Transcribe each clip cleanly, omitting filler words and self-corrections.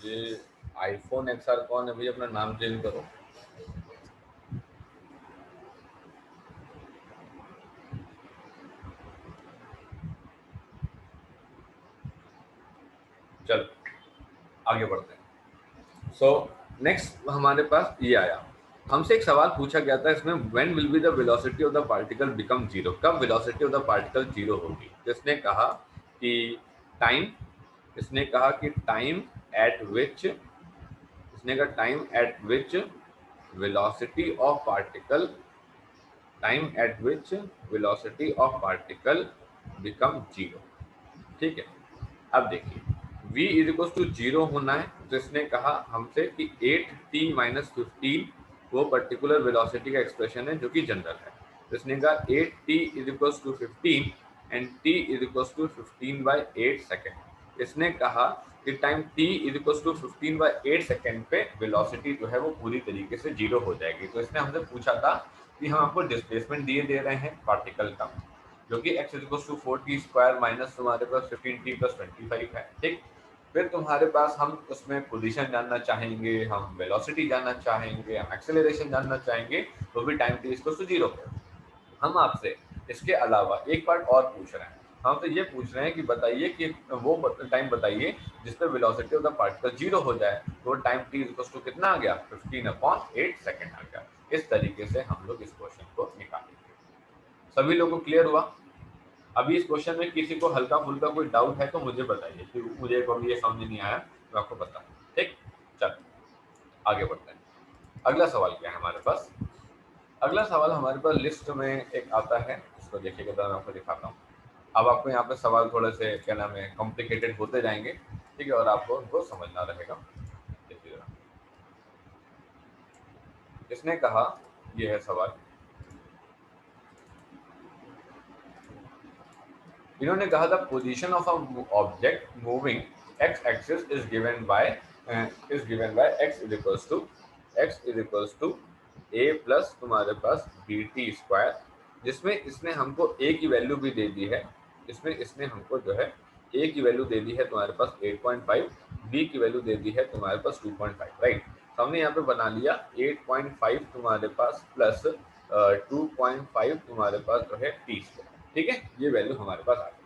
ये iPhone XR कौन है भैया? अपना नाम चेंज करो। चलो आगे बढ़ते हैं। सो नेक्स्ट हमारे पास ये आया, हमसे एक सवाल पूछा गया था इसमें, when will be the velocity of the particle become zero, कब velocity of the particle zero होगी। जिसने कहा कि टाइम, इसने कहा कि टाइम एट विच, इसने कहा time at which velocity of particle, time at which velocity of particle become zero. ठीक है, अब देखिए v is equal to zero होना है, तो इसने कहा हमसे कि 8t-15 वो पर्टिकुलर वेलोसिटी का एक्सप्रेशन है जो कि जनरल है। तो इसने कहा 8t is equal to 15 and t is equal to 15/8 second. इसने कहा कि time t is equal to 15/8 second पे वेलोसिटी जो है वो पूरी तरीके से जीरो हो जाएगी। तो इसने हमसे पूछा था कि हम आपको डिस्प्लेसमेंट दिए दे रहे हैं पार्टिकल का, जो कि x is equal to 4t² minus तुम्हारे पास 15t + 25 है। ठीक, फिर तुम्हारे पास हम उसमें पोजीशन जानना चाहेंगे, हम वेलोसिटी जानना चाहेंगे, हम एक्सेलरेशन जानना चाहेंगे, तो भी time t equal to zero पे। हम आपसे इसके अलावा एक पार्ट और पूछ रहे हैं, हम तो ये पूछ रहे हैं कि बताइए कि वो टाइम बताइए जिस पर velocity of the particle zero हो जाए, तो टाइम t इक्वल टू कितना आ गया? 15/8 सेकेंड आ गया। इस तरीके से हम लोग इस क्वेश्चन को निकालेंगे। सभी लोगों को क्लियर हुआ? अभी इस क्वेश्चन में किसी को हल्का फुल्का कोई डाउट है तो मुझे बताइए, कि मुझे कभी ये समझ नहीं आया, मैं आपको बताऊँ। ठीक, चलो आगे बढ़ते हैं। अगला सवाल क्या है हमारे पास? अगला सवाल हमारे पास लिस्ट में एक आता है, इसको देखिएगा तो मैं आपको दिखाता हूँ। अब आपको यहाँ पे सवाल थोड़े से क्या नाम है कॉम्प्लिकेटेड होते जाएंगे, ठीक है, और आपको उनको समझना रहेगा। देखिए जरा, इसने कहा, ये है सवाल, इन्होंने कहा था position of a object moving x axis is given by x is equals to a plus तुम्हारे पास bt², जिसमें इसने हमको a की वैल्यू भी दे दी है, इसमें इसने हमको जो है a की वैल्यू दे दी है तुम्हारे पास 8.5, b की वैल्यू दे दी है तुम्हारे पास 2.5, राइट। हमने यहाँ पे बना लिया 8.5 तुम्हारे पास प्लस 2.5 तुम्हारे पास जो है t², ठीक है, ये वैल्यू हमारे पास आ गई।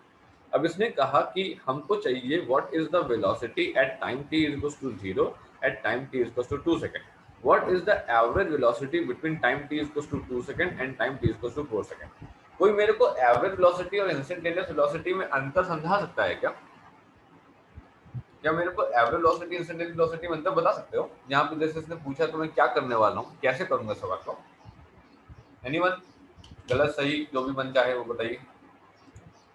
अब इसने कहा कि हमको चाहिए what is the velocity at time t is equal to 0 at time t is equal to 2 second, what is the average velocity between time t is equal to 2 second and time t is equal to 4 second. कोई मेरे को average velocity और instantaneous velocity में अंतर समझा सकता है क्या? क्या मेरे को एवरेज वेलोसिटी इंस्टेंटेनियस वेलोसिटी में अंतर बता सकते हो? यहाँ पे जैसे इसने पूछा तो मैं क्या करने वाला हूँ, कैसे करूंगा सवाल को? एनीवन? गलत सही जो भी मन चाहे वो बताइए,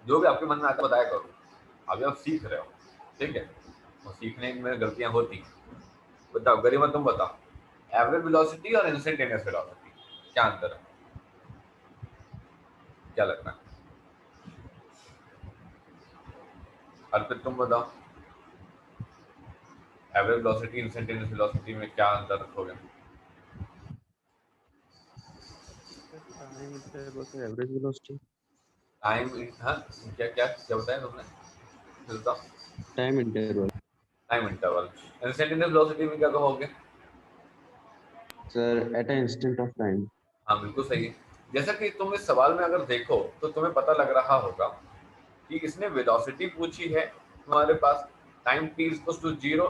जो भी आपके मन में आता बताया करो। अभी आप सीख रहे हो, ठीक है, और सीखने में गलतियां होती हैं। बताओ गरिमा, तुम बताओ, एवरेज वेलोसिटी और इंस्टेंटेनियस वेलोसिटी क्या अंतर है, क्या लगता है? अर्पित तुम बताओ, एवरेज वेलोसिटी इंस्टेंटेनियस वेलोसिटी में क्या अंतर रखोगे? Time interval average velocity. Time, हाँ, क्या क्या क्या बताया तुमने, फिर बताओ। Time interval. Time interval. Instantaneous velocity में क्या कहोगे? Sir at a instant of time. हाँ बिल्कुल सही है। जैसा कि तुम इस सवाल में अगर देखो तो तुम्हें पता लग रहा होगा कि इसने वेलोसिटी पूछी है तुम्हारे पास time t equal to 0,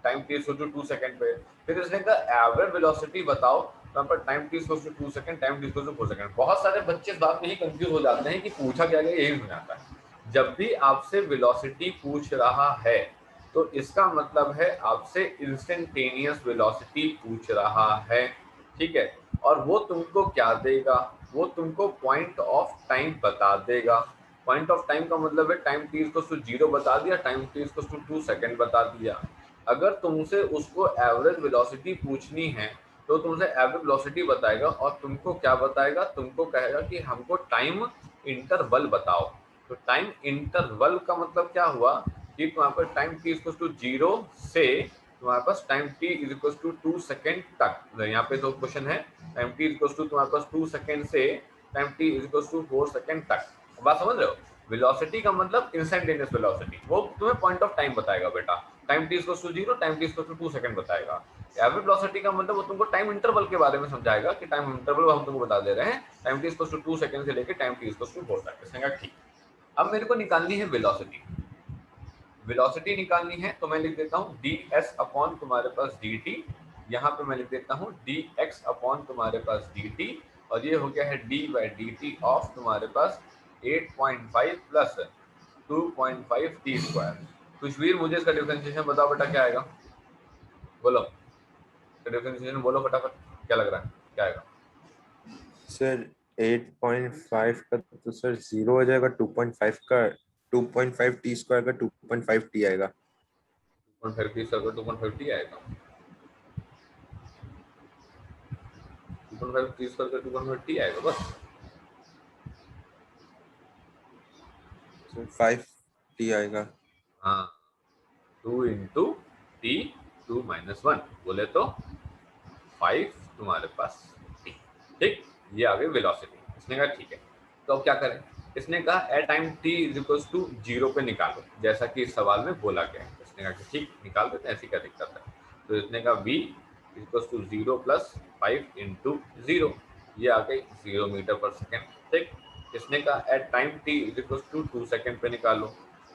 time t equal to 2 second पे, फिर इसने कहा एवरेज वेलोसिटी बताओ, वहां पर time t equal to 2 second, time t equal to 4 second. बहुत सारे बच्चे इस बात में ही कंफ्यूज हो जाते हैं कि पूछा क्या गया यही हो जाता है। जब भी आपसे वेलोसिटी पूछ रहा है तो इसका मतलब है आपसे इंस्टेंटेनियस वेलोसिटी पूछ रहा है, ठीक है, और वो तुमको क्या देगा, वो तुमको पॉइंट ऑफ टाइम बता देगा। पॉइंट ऑफ टाइम का मतलब है टाइम t इक्वल टू 0 बता दिया, time t equal to 2 second बता दिया। अगर तुमसे उसको एवरेज वेलोसिटी पूछनी है तो तुमसे एवरेज वेलोसिटी बताएगा, और तुमको क्या बताएगा, तुमको कहेगा कि हमको टाइम इंटरवल बताओ। तो टाइम इंटरवल का मतलब क्या हुआ कि तुम्हारे पास टाइम t इक्वल टू 0 से तुम्हारे पास time t is equal to 2 second तक। यहाँ पे तो क्वेश्चन है time t is equal to तुम्हारे पास 2 सेकंड से time t is equal to 4 second तक। बात समझ रहे हो? वेलोसिटी का मतलब इंस्टेंटेनियस वेलोसिटी, वो तुम्हें पॉइंट ऑफ टाइम बताएगा बेटा, time t equals to 0, time t equals to 2 second बताएगा। एवरेज वेलोसिटी का मतलब वो तुमको टाइम इंटरवल के बारे में समझाएगा कि टाइम इंटरवल हम तुमको बता दे रहे हैं, time t equals to 2 second से लेके time t equals to 4 second. इसने कहा ठीक, अब मेरे को निकालनी है वेलोसिटी। वेलोसिटी निकालनी है तो मैं लिख देता हूँ ds अपॉन तुम्हारे पास dt, यहाँ पे मैं लिख देता हूँ dx अपॉन तुम्हारे पास dt, और ये हो गया है d बाई dt ऑफ तुम्हारे पास 8.5 प्लस 2.5 टी स्क्वायर। खुशवीर मुझे इसका डिफरेंशिएशन बताओ बेटा क्या आएगा, बोलो डिफरेंशिएशन बोलो फटाफट, क्या लग रहा है क्या आएगा? सर 8.5 का तो सर 0 हो जाएगा, 2.5 का 2.5 टी स्क्वायर का 2.5 टी आएगा। 2.5 टी स्क्वायर का 2.5 टी आएगा, 2.5 टी स्क्वायर का 2.5 टी आएगा बस। सर 5 टी आएगा। हाँ 2 इंटू टी 2 माइनस 1 बोले तो 5 तुम्हारे पास टी, ठीक, ये आ गई वेलोसिटी। इसने कहा ठीक है, तो अब क्या करें, इसने कहा at time t is equals to 0 पे निकालो, जैसा कि इस सवाल में बोला गया है। इसने कहा कि ठीक निकाल देते हैं, ऐसी क्या दिक्कत है। तो इसने कहा v equals to 0 plus 5 into 0, ये आ गई 0 मीटर पर सेकेंड, ठीक। इसने कहा at time t is equals to 2 second पे निकालो,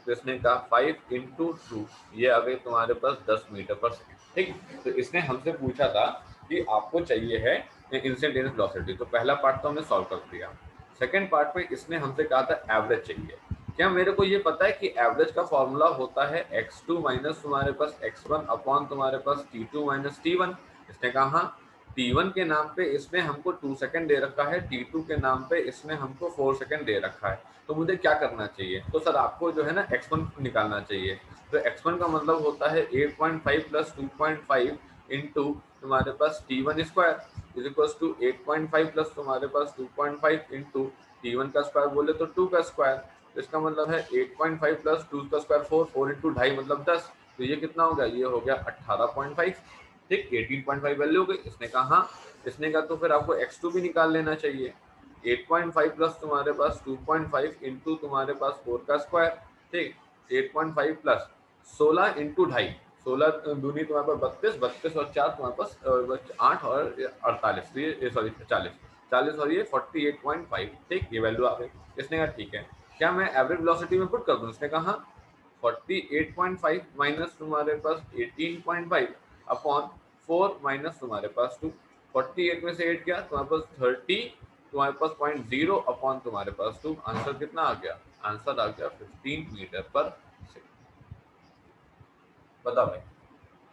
तो इसने कहा 5 इंटू 2, ये आ गई तुम्हारे पास 10 मीटर पर सेकेंड, ठीक। तो इसने हमसे पूछा था कि आपको चाहिए है इंस्टेंटेनियस वेलोसिटी, तो पहला पार्ट तो हमने सॉल्व कर दिया। सेकंड पार्ट में इसने हमसे कहा था एवरेज चाहिए। क्या मेरे को ये पता है कि एवरेज का फॉर्मूला होता है x2 माइनस तुम्हारे पास x1 अपॉन तुम्हारे पास t2 माइनस t1। इसने कहा हाँ, t1 के नाम पे इसने हमको 2 सेकंड दे रखा है, t2 के नाम पे इसने हमको 4 सेकंड दे रखा है, तो मुझे क्या करना चाहिए, तो सर आपको जो है ना x1 निकालना चाहिए। तो x1 का मतलब होता है 8.5 प्लस 2.5 इंटू तुम्हारे पास t1 square is equal to 8.5 plus तुम्हारे पास 2.5 इंटू t1 का स्क्वायर बोले तो 2 का स्क्वायर, इसका मतलब है 8.5 प्लस 2 का स्क्वायर 4, 4 इंटू 2.5 मतलब 10, तो ये कितना हो गया, ये हो गया 18.5, ठीक, 18.5 वैल्यू हो गई। इसने कहा हाँ, इसने कहा तो फिर आपको x2 भी निकाल लेना चाहिए, 8.5 प्लस तुम्हारे पास 2.5 इंटू तुम्हारे पास 4 का स्क्वायर, ठीक, 8.5 प्लस 16 इंटू 2.5, 16 दूनी तुम्हारे पास 32, 32 और 4 तुम्हारे पास 8 और 48, ये सॉरी 40, 40 और ये 48.5, ठीक, ये वैल्यू आ गई। इसने कहा ठीक है, क्या मैं एवरेज वेलोसिटी में पुट कर दूं, इसने कहा 48.5 माइनस तुम्हारे पास 18.5 अपॉन 4 माइनस तुम्हारे पास 2, 48 में से 8 गया तुम्हारे पास 30, तुम्हारे पास 0.0 अपॉन तुम्हारे पास 2, आंसर कितना आ गया, आंसर आ गया 15 मीटर पर सेकंड। बताओ भाई,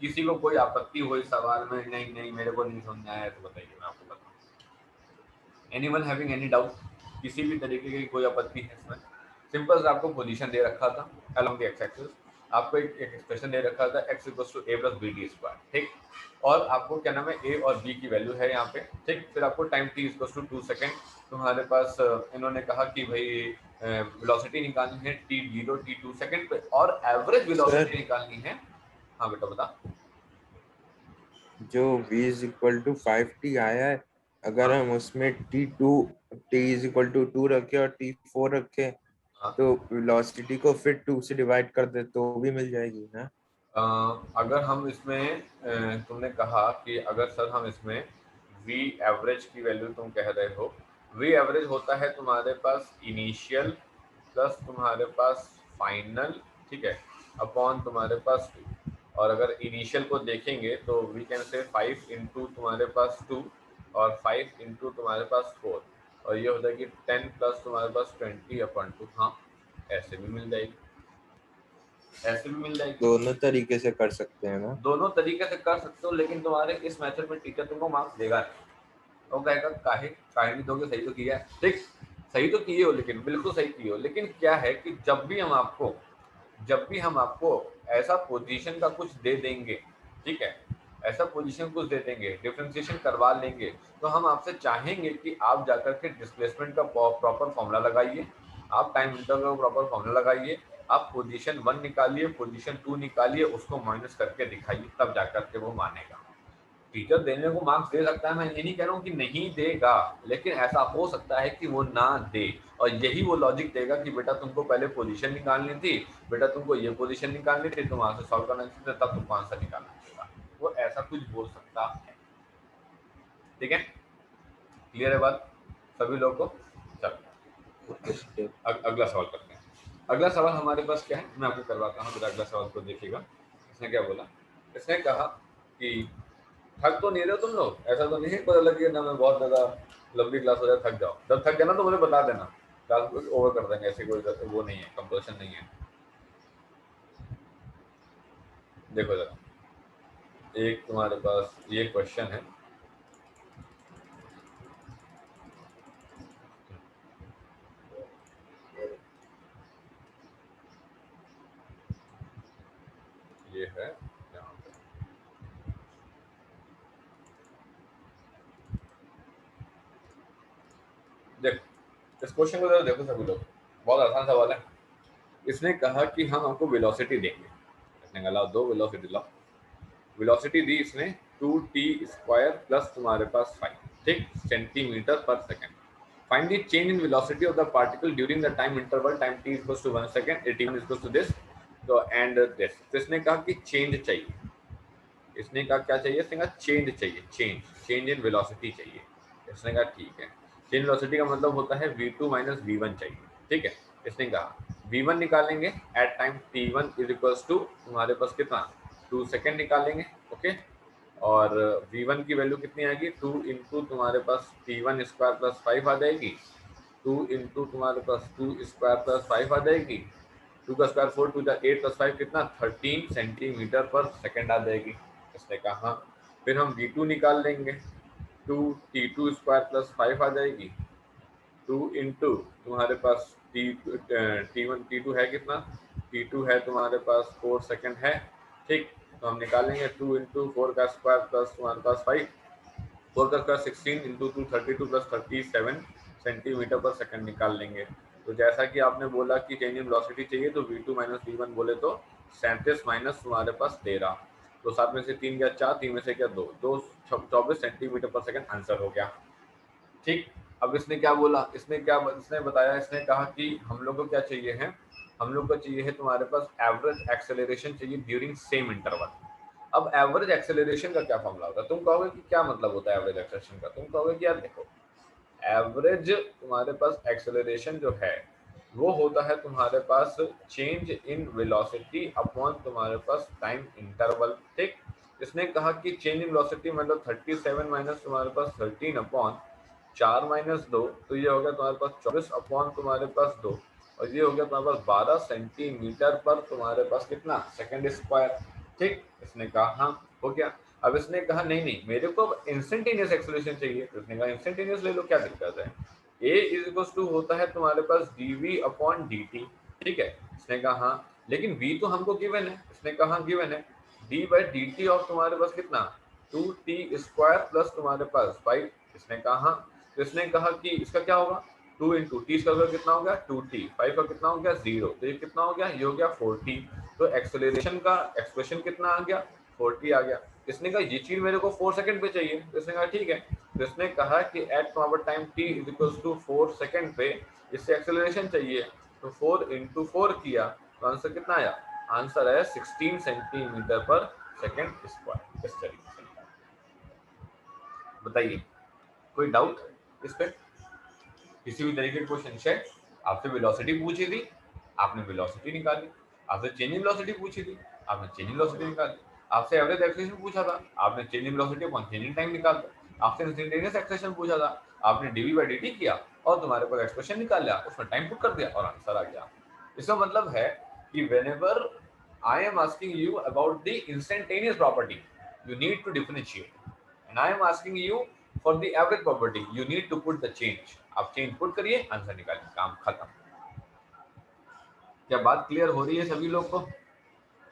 किसी को कोई आपत्ति हो इस सवाल में, नहीं नहीं मेरे को नहीं समझ आया तो बताइए, मैं आपको बताऊं। एनीवन हैविंग एनी डाउट, किसी भी तरीके की कोई आपत्ति है इसमें? सिंपल से आपको पोजीशन दे रखा था अलोंग द एक्स एक्सिस, आपको एक एक्सप्रेशन दे रखा था x equals to a plus b t square, ठीक, और आपको क्या नाम है a और b की वैल्यू है यहाँ पे, ठीक। फिर आपको time t equals to 2 second, तुम्हारे पास इन्होंने कहा कि भाई वेलोसिटी निकालनी है t0 t2 सेकंड पे, और एवरेज वेलोसिटी निकालनी है। हाँ बेटा बता। जो v is equal to 5t आया है, अगर हाँ हम उसमें t इज इक्वल टू 2 रखे और t4 रखे, हाँ, तो वेलोसिटी को फिर 2 से डिवाइड कर दे तो भी मिल जाएगी ना। अगर हम इसमें तुमने कहा कि अगर सर हम इसमें v एवरेज की वैल्यू तुम कह रहे हो, v एवरेज होता है तुम्हारे पास इनिशियल प्लस तुम्हारे पास फाइनल, ठीक है, अपॉन तुम्हारे पास 2, और अगर इनिशियल को देखेंगे तो वी कैन से 5 इंटू तुम्हारे पास 2 और 5 इंटू तुम्हारे पास 4, और ये हो जाएगी 10 प्लस तुम्हारे पास 20 अपॉन 2। हाँ ऐसे भी मिल जाएगी, ऐसे भी मिल जाएगी, दोनों तरीके से कर सकते हैं ना। दोनों तरीके से कर सकते हो, लेकिन तुम्हारे इस मेथड में टीचर तुमको मार्क्स देगा नहीं, वो कहेगा काहे काहे नहीं दोगे, सही तो किया है, ठीक, सही तो किए हो, लेकिन बिल्कुल सही किए हो, लेकिन क्या है कि जब भी हम आपको ऐसा पोजीशन का कुछ दे देंगे, ठीक है, ऐसा पोजीशन कुछ दे देंगे, डिफरेंशिएशन करवा लेंगे, तो हम आपसे चाहेंगे कि आप जाकर के डिस्प्लेसमेंट का प्रॉपर फॉर्मूला लगाइए, आप टाइम इंटरवल का प्रॉपर फॉर्मूला लगाइए, आप पोजीशन 1 निकालिए, पोजीशन 2 निकालिए, उसको माइनस करके दिखाइए, तब जाकर के वो मानेगा। टीचर देने को मार्क्स दे सकता है, मैं ये नहीं कह रहा हूँ कि नहीं देगा, लेकिन ऐसा हो सकता है कि वो ना दे, और यही वो लॉजिक देगा कि बेटा तुमको पहले पोजीशन निकालनी थी, बेटा तुमको ये पोजीशन निकालनी थी, तुम वहां से सॉल्व करना चाहिए, तब तुमको आंसर निकालना चाहिए। वो ऐसा कुछ बोल सकता है। ठीक है, क्लियर है बात सभी लोग को? चलो अगला सवाल करते हैं। अगला सवाल हमारे पास क्या है, मैं आपको करवाता हूँ, अगला सवाल को देखिएगा। इसने क्या बोला, इसने कहा कि थक तो नहीं रहे हो तुम लोग, ऐसा तो नहीं है पता लगे ना मैं बहुत ज्यादा लंबी क्लास हो जाए थक जाओ, जब थक गया ना तो मुझे बता देना, क्लास ओवर कर देंगे, ऐसे कोई वो नहीं है, कंपल्सन नहीं है। देखो जरा, एक तुम्हारे पास ये क्वेश्चन है, ये है यहाँ पे, देख इस क्वेश्चन को जरा देखो सभी लोग, बहुत आसान सवाल है। इसने कहा कि हम आपको वेलोसिटी देंगे, इसने कहा लाओ दो वेलोसिटी लाओ, वेलोसिटी दी इसने 2t² प्लस तुम्हारे पास 5, ठीक, centimetre per second. Find the change in velocity of the particle during the time interval, time t equals to 1 second, t1 equals to this, तो एंड दिस। तो इसने कहा कि चेंज चाहिए, इसने कहा क्या चाहिए, इसने कहा चेंज चाहिए, चेंज इन वेलोसिटी चाहिए। इसने कहा ठीक है, चेंज वेलोसिटी का मतलब होता है v2 माइनस v1 चाहिए, ठीक है। इसने कहा v1 निकालेंगे at time t1 is equals to तुम्हारे पास कितना 2 सेकंड निकालेंगे, ओके। और v1 की वैल्यू कितनी आएगी, 2 इंटू तुम्हारे पास t1 स्क्वायर प्लस 5 आ जाएगी, 2 इंटू तुम्हारे पास 2 स्क्वायर प्लस 5 आ जाएगी, 2 का स्क्वायर 4, 2 8 प्लस 5 कितना 13 सेंटीमीटर पर सेकंड आ जाएगी। इसने कहा हाँ। फिर हम v2 निकाल लेंगे, 2 t2 स्क्वायर प्लस 5 आ जाएगी, 2 इंटू तुम्हारे पास t1 t2 है कितना, t2 है तुम्हारे पास 4 सेकंड है, ठीक। तो हम निकालेंगे 2 इंटू 4 का स्क्वायर प्लस तुम्हारे पास 5, 4 का square 16 into 2 32 plus 37 centimetre per second निकाल लेंगे। तो जैसा कि आपने बोला कि चेंज इन वेलोसिटी चाहिए, तो v2 माइनस v1 बोले तो 37 माइनस तुम्हारे पास 13, तो 7 में से 3 गया 4, 3 में से क्या 2, 24 सेंटीमीटर पर सेकंड आंसर हो गया, ठीक। अब इसने क्या बोला, इसने बताया, इसने कहा कि हम लोग को क्या चाहिए है, हम लोग को चाहिए है तुम्हारे पास एवरेज एक्सेलरेशन चाहिए ड्यूरिंग सेम इंटरवल। अब एवरेज एक्सेलरेशन का क्या फॉर्मूला होता है, तुम कहोगे कि क्या मतलब होता है एवरेज एक्सेलरेशन का, तुम कहोगे कि यार देखो, एवरेज तुम्हारे पास एक्सेलरेशन जो है वो होता है तुम्हारे पास चेंज इन वेलोसिटी अपॉन तुम्हारे पास टाइम इंटरवल, ठीक। इसने कहा कि चेंज इन वेलोसिटी मतलब 37 माइनस तुम्हारे पास 13 अपॉन 4 माइनस 2, तो ये हो गया तुम्हारे पास 24 अपॉन तुम्हारे पास 2, और ये हो गया तुम्हारे पास 12 सेंटीमीटर पर तुम्हारे पास कितना सेकंड स्क्वायर, ठीक। इसने कहा हाँ हो गया। अब इसने कहा नहीं नहीं मेरे को इंस्टेंटेनियस एक्सेलरेशन चाहिए, तो इसने कहा इंस्टेंटेनियस ले लो, क्या दिक्कत है, a इज इक्वल्स टू होता है तुम्हारे पास dv अपॉन dt, ठीक है। इसने कहा हाँ, लेकिन v तो हमको गिवन है, इसने कहा हाँ गिवन है, d बाई dt ऑफ तुम्हारे पास कितना 2t स्क्वायर प्लस तुम्हारे पास 5, इसने कहा हाँ। तो इसने कहा कि इसका क्या होगा, 2 इंटू टी स्क्वायर कितना हो गया 2t, 5 का कितना हो गया 0, तो ये कितना हो गया, ये हो गया 4t। तो एक्सेलरेशन का एक्सप्रेशन कितना आ गया 4t आ गया। इसने कहा ये चीज मेरे को 4 सेकंड पे चाहिए, तो इसने कहा ठीक है। तो इसने कहा कि एट तुम्हारा time t is equals to 4 second पे इससे एक्सेलरेशन चाहिए, तो 4 इंटू 4 किया, तो आंसर कितना आया, आंसर आया 16 सेंटीमीटर पर सेकंड स्क्वायर। इस तरीके से बताइए, कोई डाउट इस पे, किसी भी तरीके के क्वेश्चन से आपसे वेलोसिटी पूछी थी, आपने वेलोसिटी निकाली, आपसे चेंज इन वेलोसिटी पूछी थी, आपने चेंज इन वेलोसिटी निकाली, आपसे एवरेज एक्सेलरेशन पूछा था, आपने change in velocity upon change in time निकाल दिया, आपसे इंस्टेंटेनियस एक्सेलरेशन पूछा था, आपने dv बाई dt किया और तुम्हारे पास एक्सप्रेशन निकाल लिया, उसमें टाइम पुट कर दिया और आंसर आ गया। इसका मतलब है कि whenever I am asking you about the instantaneous property, you need to differentiate, and I am asking you for the average property, you need to put the change। आप change put करिए, answer निकालिए, काम खत्म। क्या बात clear हो रही है सभी लोग को?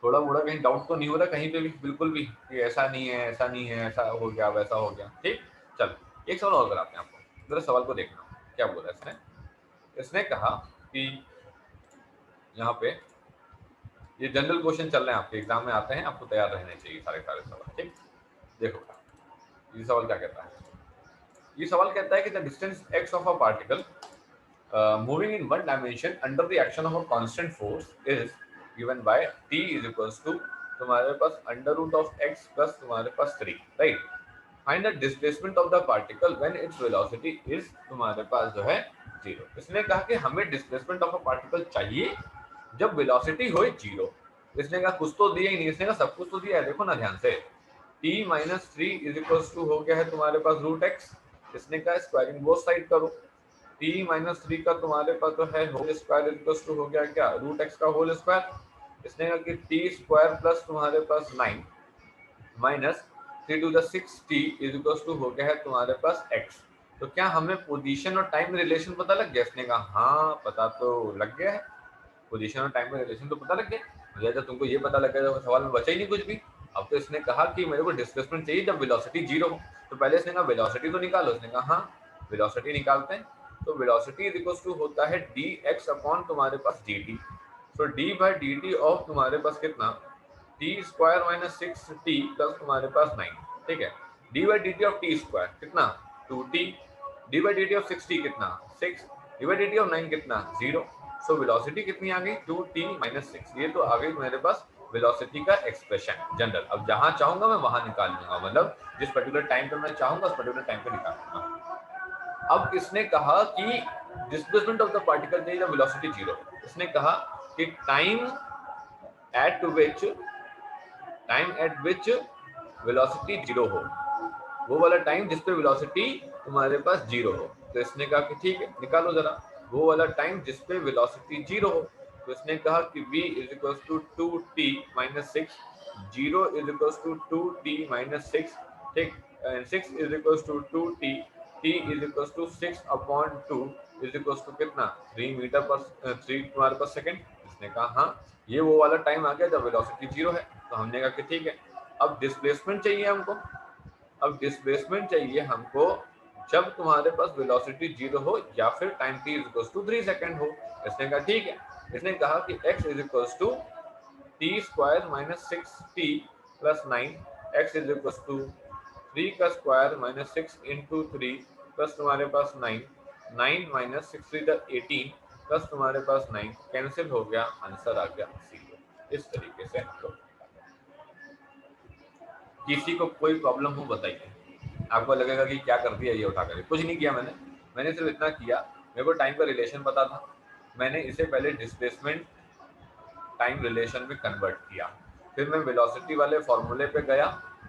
थोड़ा मोड़ा कहीं डाउट तो नहीं हो रहा कहीं पे भी, बिल्कुल भी कि ऐसा नहीं है, ऐसा नहीं है, ऐसा हो गया, वैसा हो गया, ठीक। चलो एक सवाल और कराते हैं आपको, जरा सवाल को देखना क्या बोला इसने। इसने कहा कि यहाँ पे ये जनरल क्वेश्चन चल रहे हैं आपके एग्जाम में आते हैं, आपको तैयार रहने चाहिए सारे सवाल, ठीक। देखो ये सवाल क्या कहता है? ये सवाल कहता है कि the distance x of a particle moving in one dimension under the action of a constant force is given by t is equals to तुम्हारे पास under root of x plus तुम्हारे पास 3, right? Find the displacement of the particle when its velocity is तुम्हारे पास जो है 0। इसने कहा कि हमें डिस्प्लेसमेंट ऑफ अ पार्टिकल चाहिए जब वेलोसिटी हो 0। इसने कहा कुछ तो दिया ही नहीं, इसने कहा सब कुछ तो दिया है, देखो ना ध्यान से। t minus 3 is equals to हो गया है तुम्हारे पास रूट x। इसने कहा स्क्वायरिंग बोथ साइड करो। t माइनस 3 का तुम्हारे पास जो है होल स्क्वायर इक्वल्स टू हो गया क्या, रूट x का होल स्क्वायर। इसने कहा कि t स्क्वायर प्लस तुम्हारे पास 9 minus 3 to the 6t is equals to हो गया है तुम्हारे पास x। तो क्या हमें पोजीशन और टाइम में रिलेशन पता लग गया? इसने कहा हाँ पता तो लग गया है, पोजीशन और टाइम में रिलेशन तो पता लग गया। मुझे तो तुमको ये पता लग गया तो सवाल में बचा ही नहीं कुछ भी। अब तो इसने कहा कि मेरे को डिस्प्लेसमेंट चाहिए जब वेलोसिटी 0 हो। तो पहले इसने कहा वेलोसिटी तो निकालो। इसने कहा हाँ वेलोसिटी निकालते हैं। तो वेलोसिटी इज इक्वल्स टू होता है dx अपॉन तुम्हारे पास dt। So d by dt of तुम्हारे पास कितना, t square minus 6t plus तुम्हारे पास 9, ठीक है। d by dt of t square कितना 2t, d by dt of 6t कितना 6, d बाय dt ऑफ 9 कितना 0। सो वेलोसिटी कितनी आ गई 2t माइनस 6। ये तो आ गई मेरे पास वेलोसिटी का एक्सप्रेशन जनरल। अब जहां चाहूंगा मैं वहां निकाल लूंगा, मतलब जिस पर्टिकुलर टाइम पे मैं चाहूंगा उस पर्टिकुलर टाइम पे निकाल लूंगा। अब इसने कहा कि डिस्प्लेसमेंट ऑफ द पार्टिकल चाहिए जब वेलोसिटी 0। इसने कहा कि टाइम एट विच वेलोसिटी 0 हो, वो वाला टाइम जिस पे वेलोसिटी तुम्हारे पास 0 हो। तो इसने कहा कि ठीक है निकालो जरा वो वाला टाइम जिस पे वेलोसिटी 0 हो। तो इसने कहा कि v is equals to 2t minus 6, 0 is equals to 2t minus 6, ठीक, 6 is equals to 2t, t is equals to 6 upon 2 is equals to कितना 3 मीटर पर 3 तुम्हारे पास सेकंड। इसने कहा हाँ ये वो वाला टाइम आ गया जब वेलोसिटी 0 है। तो हमने कहा कि ठीक है। अब डिस्प्लेसमेंट चाहिए हमको, अब डिस्प्लेसमेंट चाहिए हमको जब तुम्हारे पास वेलोसिटी 0 हो या फिर time t is equals to 3 second हो। इसने कहा ठीक है। इसने कहा कि x is equals to t square minus 6t plus 9, x is equals to 3 का स्क्वायर माइनस 6 इंटू 3 प्लस तुम्हारे पास 9, 9 माइनस 6 3 18 प्लस तुम्हारे पास 9 कैंसिल हो गया, आंसर आ गया 0। इस तरीके से हम लोग, किसी को कोई प्रॉब्लम हो बताइए। आपको लगेगा कि क्या कर दिया ये उठा कर, कुछ नहीं किया मैंने सिर्फ इतना किया, मेरे को टाइम का रिलेशन पता था, मैंने इसे पहले डिस्प्लेसमेंट टाइम रिलेशन में कन्वर्ट किया, फिर मैं वेलोसिटी वाले फॉर्मूले पे गया,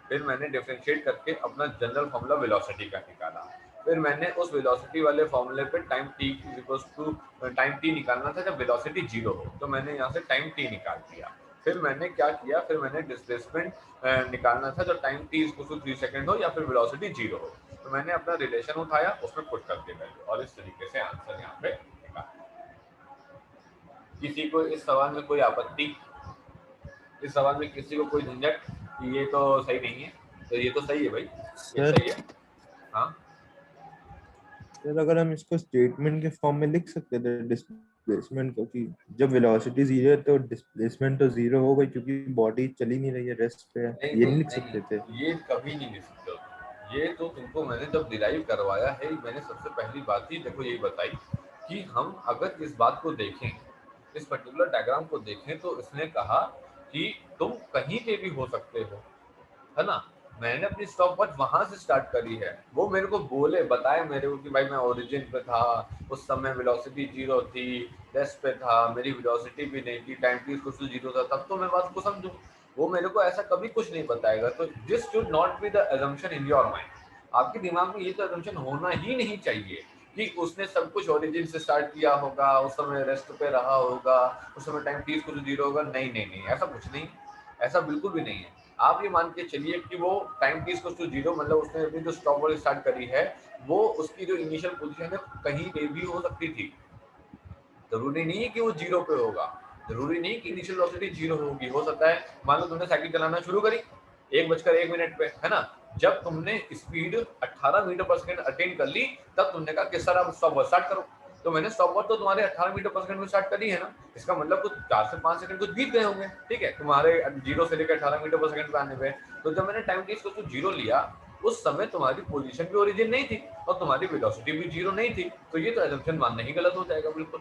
फिर मैंने डिफरेंशिएट करके अपना जनरल फॉर्मूला वेलोसिटी का निकाला, फिर मैंने उस वेलोसिटी वाले फॉर्मूले पे time t equals to time t निकालना था जब वेलोसिटी 0 हो, तो मैंने यहाँ से टाइम t निकाल दिया। फिर मैंने क्या किया, फिर मैंने डिस्प्लेसमेंट निकालना था जब time t equals to 3 second हो या फिर वेलोसिटी 0 हो, तो मैंने अपना रिलेशन उठाया उसमें पुट कर दिया वैल्यू और इस तरीके से आंसर यहाँ पे निकाला। किसी को इस सवाल में कोई आपत्ति, इस सवाल में किसी को कोई झंझट कि ये तो सही नहीं है, तो ये तो सही है भाई, ये सही है। हाँ सर अगर हम इसको स्टेटमेंट के फॉर्म में लिख सकते थे डिस्प्लेसमेंट को, कि जब वेलोसिटी 0 है तो डिस्प्लेसमेंट तो 0 हो गई क्योंकि बॉडी चली नहीं रही है, रेस्ट पे है, ये नहीं लिख सकते थे? ये कभी नहीं लिख सकते हो। ये तो तुमको मैंने जब डिराइव करवाया है, मैंने सबसे पहली बात ही देखो यही बताई कि हम अगर इस बात को देखें, इस पर्टिकुलर डायग्राम को देखें, तो इसने कहा कि तुम कहीं पे भी हो सकते हो, है ना। मैंने अपनी स्टॉप वॉच वहां से स्टार्ट करी है, वो मेरे को बोले बताए मेरे को कि भाई मैं ओरिजिन पे था, उस समय वेलोसिटी 0 थी, रेस्ट पे था, मेरी वेलोसिटी भी नहीं थी, टाइम t कुछ 0 था, तब तो मैं बात को समझूं। वो मेरे को ऐसा कभी कुछ नहीं बताएगा। तो this should not be the assumption in your mind. आपके दिमाग में ये तो अजम्पशन होना ही नहीं चाहिए कि उसने सब कुछ ओरिजिन से स्टार्ट किया होगा, उस समय रेस्ट पे रहा होगा, उस समय टाइम t कुछ 0 होगा। नहीं नहीं नहीं, ऐसा कुछ नहीं, ऐसा बिल्कुल भी नहीं है। आप ये मान के चलिए कि वो टाइम t इक्वल्स टू 0, मतलब उसने अपनी जो स्टॉप वॉच स्टार्ट करी है, वो उसकी जो इनिशियल पोजीशन है कहीं पे भी हो सकती थी। जरूरी नहीं है कि वो 0 पे होगा, जरूरी नहीं कि इनिशियल वेलोसिटी 0 होगी। हो सकता है मान लो तुमने साइकिल चलाना शुरू करी 1:01 पे, है ना, जब तुमने speed 18 metre per second attain कर ली, तब तुमने कहा कि सर अब स्टॉप वॉच स्टार्ट करो। तो मैंने स्टॉप वॉच तो तुम्हारे 18 मीटर पर सेकंड में स्टार्ट करी है ना, इसका मतलब कुछ 4 से 5 सेकंड कुछ बीत गए होंगे, ठीक है, तुम्हारे 0 से लेकर 18 मीटर पर सेकंड पे आने पे। तो जब मैंने टाइम t इक्वल्स टू 0 लिया, उस समय तुम्हारी पोजीशन भी ओरिजिन नहीं थी और तुम्हारी वेलोसिटी भी जीरो नहीं थी, तो ये तो assumption मानना ही गलत हो जाएगा। बिल्कुल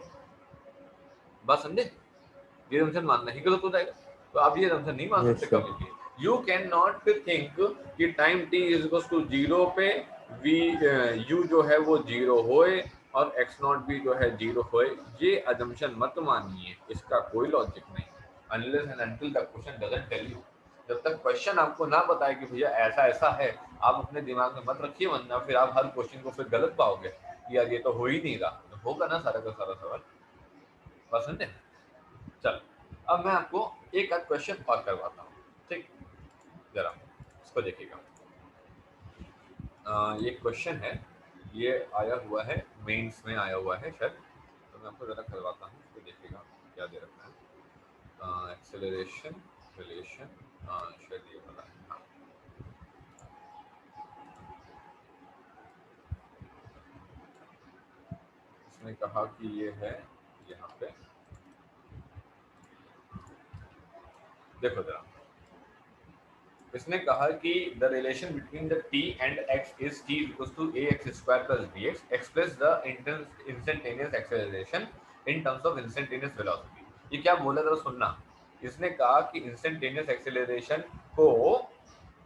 बात समझे, ये assumption मानना ही गलत हो जाएगा। तो आप ये assumption नहीं मान Yes, सकते sir. कभी भी। यू कैन नॉट थिंक कि time t is equal to zero पे वी यू जो है वो जीरो होए और x नॉट भी जो है जीरो होए, ये assumption मत मानिए, इसका कोई लॉजिक नहीं। Unless and until the question doesn't tell you, जब तक क्वेश्चन आपको ना बताए कि भैया ऐसा ऐसा है, आप अपने दिमाग में मत रखिए, वरना फिर आप हर क्वेश्चन को फिर गलत पाओगे कि यार ये तो हो ही नहीं रहा। तो होगा ना सारा का सारा सवाल। बात समझे? चल अब मैं आपको एक आध क्वेश्चन और करवाता हूँ, ठीक, जरा इसको देखिएगा। ये क्वेश्चन है, ये आया हुआ है मेंस में आया हुआ है शायद, तो मैं आपको जरा करवाता हूँ, इसको देखिएगा क्या दे रखा है। एक्सेलरेशन रिलेशन, शायद ये वाला है। हाँ। इसने कहा कि ये है यहाँ पे, देखो जरा, इसने कहा कि the relation between the t and x is t equals to ax square plus bx express the instantaneous acceleration in terms of instantaneous velocity. ये क्या बोला जरा सुनना। इसने कहा कि इंस्टेंटेनियस एक्सेलरेशन को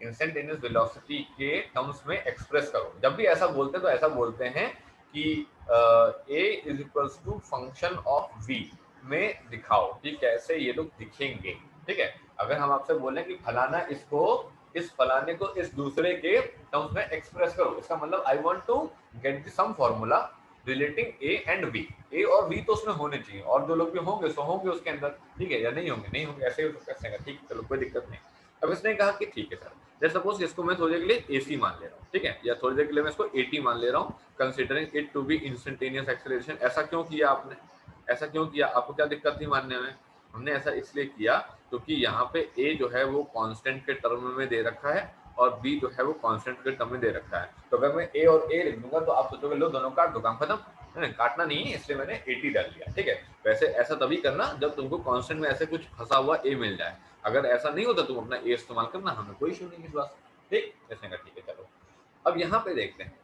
इंस्टेंटेनियस वेलोसिटी के टर्म्स में एक्सप्रेस करो। जब भी ऐसा बोलते हैं तो ऐसा बोलते हैं कि a is equals to function of v में दिखाओ कि कैसे ये लोग दिखेंगे। ठीक है, अगर हम आपसे बोलें कि फलाना इसको, इस फलाने को इस दूसरे के टर्म्स में एक्सप्रेस करो, इसका मतलब I want to get some formula relating A and B. A और बी तो उसमें होने चाहिए, और दो लोग भी होंगे तो होंगे उसके अंदर, ठीक है, या नहीं होंगे नहीं होंगे, ऐसे ही हो सकता है। ठीक, चलो कोई दिक्कत नहीं। अब इसने कहा कि ठीक है सर, जैसे सपोज इसको मैं थोड़ी देर के लिए AC मान ले रहा हूँ, ठीक है, या थोड़ी देर के लिए मैं इसको AT मान ले रहा हूँ, considering it to be instantaneous acceleration. ऐसा क्यों किया आपने, ऐसा क्यों किया, आपको क्या दिक्कत थी मानने में? हमने ऐसा इसलिए किया क्योंकि यहाँ पे A जो है वो कांस्टेंट के टर्म में दे रखा है और B जो है वो कांस्टेंट के टर्म में दे रखा है। तो अगर मैं A और A लिख दूंगा तो आप सोचोगे लो दोनों काट दो, काम खत्म। नहीं, काटना नहीं है, इसलिए मैंने AT डाल दिया। ठीक है, वैसे ऐसा तभी करना जब तुमको कांस्टेंट में ऐसे कुछ फंसा हुआ A मिल जाए। अगर ऐसा नहीं होता तुम अपना A इस्तेमाल करना, हमें कोई इशू नहीं इस बात से। ठीक, इसने कहा ठीक है चलो। अब यहाँ पे देखते हैं,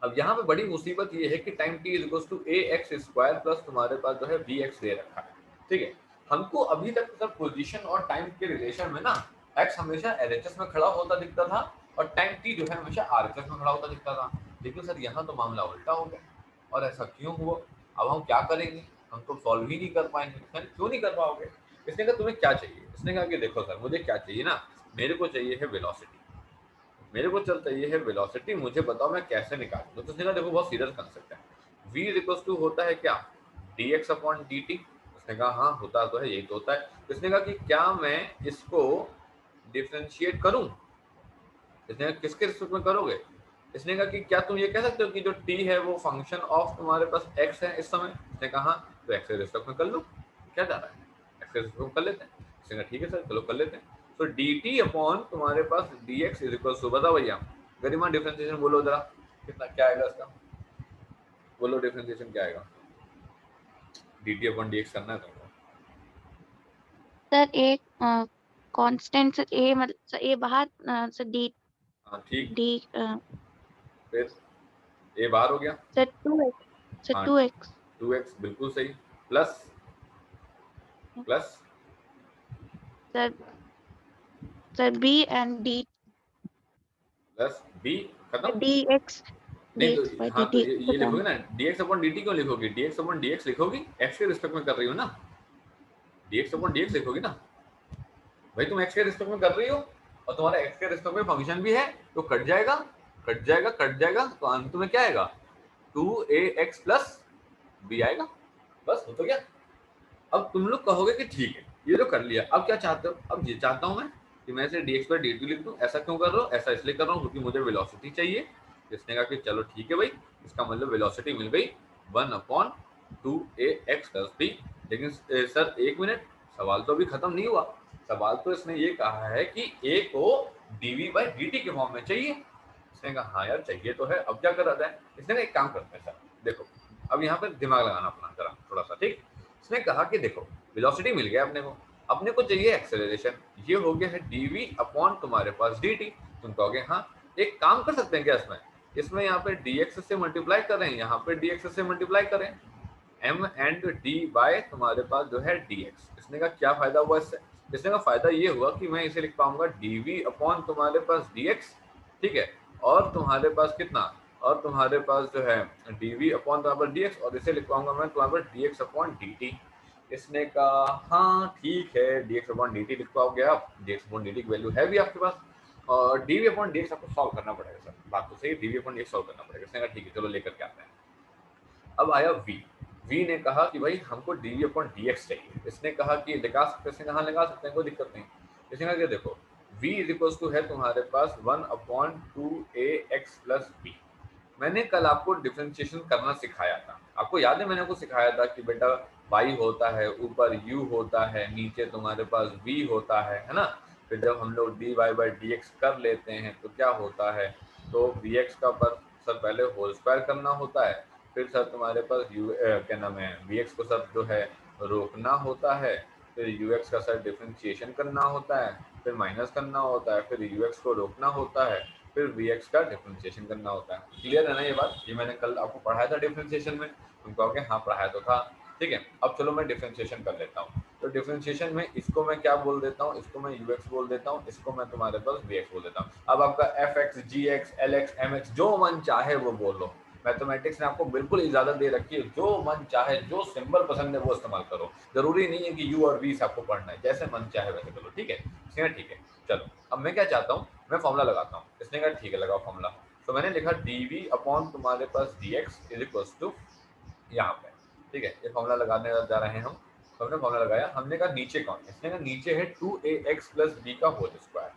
अब यहाँ पे बड़ी मुसीबत ये है कि time t is equals to ax square plus तुम्हारे पास जो है bx दे रखा है। ठीक है, हमको अभी तक सब पोजीशन और टाइम के रिलेशन में ना x हमेशा LHS में खड़ा होता दिखता था और टाइम t जो है हमेशा RHS में खड़ा होता दिखता था। लेकिन सर यहाँ तो मामला उल्टा हो गया, और ऐसा क्यों हुआ? अब हम क्या करेंगे, हम तो सॉल्व ही नहीं कर पाएंगे। सर क्यों नहीं कर पाओगे? इसने कहा तुम्हें क्या चाहिए? इसने कहा कि देखो सर मुझे क्या चाहिए ना, मेरे को चाहिए है वेलोसिटी, मेरे को चल चाहिए है वेलोसिटी, मुझे बताओ मैं कैसे निकालूं। तो उसने कहा देखो बहुत सीरियस कंसेप्ट है, v इज इक्वल्स टू होता है क्या, dx अपॉन dt। उसने कहा हाँ होता तो है, यही तो होता है। उसने कहा कि क्या मैं इसको डिफरेंशिएट करूं? इसने कहा किसके रिस्पेक्ट में करोगे? इसने कहा कि क्या तुम ये कह सकते हो कि जो t है वो फंक्शन ऑफ तुम्हारे पास x है इस समय? इसने कहा हाँ, तो x के रिस्पेक्ट में कर लो, क्या जा रहा है, x के रिस्पेक्ट में कर लेते हैं। इसने कहा ठीक है सर चलो कर लेते हैं। तो dt अपॉन तुम्हारे पास dx इज इक्वल टू, बताओ भैया गरिमा डिफरेंशिएशन बोलो जरा, कितना क्या आएगा इसका, बोलो डिफरेंशिएशन क्या आएगा? dt अपॉन dx करना है तुमको। सर एक कांस्टेंट से ए, मतलब ए बाहर से डी हाँ ठीक, डी फिर a बाहर हो गया, सर 2x, सर हाँ 2x 2x बिल्कुल सही, plus plus sir, sir b and d plus b, खत्म। dx नहीं तो dx by हाँ, तो dt ये लिखोगे ना, dx अपॉन dt क्यों लिखोगे? dx अपॉन dx लिखोगी, x के रिस्पेक्ट में कर रही हो ना, dx अपॉन dx लिखोगी ना भाई, तुम x के रिस्पेक्ट में कर रही हो और तुम्हारा x के रिस्पेक्ट में फंक्शन भी है, तो कट जाएगा कट जाएगा कट जाएगा, तो अंत में क्या आएगा, 2ax प्लस b आएगा, बस हो तो गया। अब तुम लोग कहोगे कि ठीक है ये तो कर लिया, अब क्या चाहते हो? अब ये चाहता हूं मैं कि मैं इसे dx पर dt लिख दूं। ऐसा क्यों कर रहा हूं? ऐसा इसलिए कर रहा हूं क्योंकि मुझे वेलोसिटी चाहिए। इसने कहा कि चलो ठीक है भाई, इसका मतलब वेलोसिटी मिल गई 1/2ax प्लस b। लेकिन सर एक मिनट, सवाल तो अभी खत्म नहीं हुआ। सवाल तो इसने ये कहा है कि a को dv बाई dt के फॉर्म में चाहिए। इसने कहा हाँ यार चाहिए तो है, अब क्या करा जाए? इसने कहा एक काम करते हैं सर, देखो अब यहाँ पर दिमाग लगाना अपना जरा थोड़ा सा, ठीक। इसने कहा कि देखो वेलोसिटी मिल गया अपने को चाहिए एक्सेलरेशन, ये हो गया है dv अपॉन तुम्हारे पास dt। तुम कहोगे हाँ एक काम कर सकते हैं क्या इसमें यहाँ पे dx से मल्टीप्लाई करें, यहाँ पे dx से मल्टीप्लाई करें, m एंड d बाय तुम्हारे पास जो है dx। इसने का क्या फायदा हुआ इससे? इसने का फायदा ये हुआ कि मैं इसे लिख पाऊंगा dv अपॉन तुम्हारे पास dx, ठीक है, और तुम्हारे पास कितना, और तुम्हारे पास जो है dv अपॉन तुम्हारे पास dx, और इसे लिख पाऊंगा मैं तुम्हारे पास dx अपॉन dt। इसने कहा हाँ ठीक है, dx अपॉन dt लिख पाओगे आप, dx अपॉन dt की वैल्यू है भी आपके पास, और dv अपॉन dx आपको सॉल्व करना पड़ेगा सर, बात तो सही, dv अपॉन dx सॉल्व करना पड़ेगा। इसने कहा ठीक है चलो लेकर के आते हैं। अब आया v ने कहा कि भाई हमको dv अपॉन dx चाहिए। इसने कहा कि लगा सकते हैं, कहाँ लगा सकते हैं, कोई दिक्कत नहीं। इसने कहा कि देखो v इज इक्वल्स टू है तुम्हारे पास 1 अपॉन 2ax प्लस b। मैंने कल आपको डिफरेंशिएशन करना सिखाया था, आपको याद है मैंने आपको सिखाया था कि बेटा y होता है, ऊपर u होता है, नीचे तुम्हारे पास v होता है ना। फिर जब हम लोग dy बाई dx कर लेते हैं तो क्या होता है, तो vx का पर सर पहले होल स्क्वायर करना होता है, फिर सर तुम्हारे पास क्या नाम है vx को सर जो है रोकना होता है, फिर ux का सर डिफरेंशिएशन करना होता है, फिर माइनस करना होता है, फिर ux को रोकना होता है, फिर vx का डिफरेंशिएशन करना होता है। क्लियर है ना ये बात? ये मैंने कल आपको पढ़ाया था डिफरेंशिएशन में, तुम कहोगे हाँ पढ़ाया तो था, ठीक है। अब चलो मैं डिफरेंशिएशन कर लेता हूँ। तो डिफरेंशिएशन में इसको मैं क्या बोल देता हूँ, इसको मैं ux बोल देता हूँ, इसको मैं तुम्हारे पास vx बोल देता हूँ। अब आपका fx, gx, lx, mx जो मन चाहे वो बोल लो, मैथमेटिक्स ने आपको बिल्कुल इजाजत दे रखी है, जो मन चाहे, जो सिंबल पसंद है वो इस्तेमाल करो, जरूरी नहीं है कि u और v से आपको पढ़ना है, जैसे मन चाहे वैसे करो, ठीक है। ठीक है चलो अब मैं क्या चाहता हूँ, मैं फॉर्मूला लगाता हूँ। इसने कहा ठीक है लगाओ फॉर्मूला। तो मैंने लिखा dv अपॉन तुम्हारे पास dx इज इक्वल टू यहाँ पे, ठीक है, ये फॉर्मूला लगाने जा रहे हैं हम। तो हमने फॉर्मूला लगाया, हमने कहा नीचे कौन है, इसने कहा नीचे है 2ax प्लस b का whole square,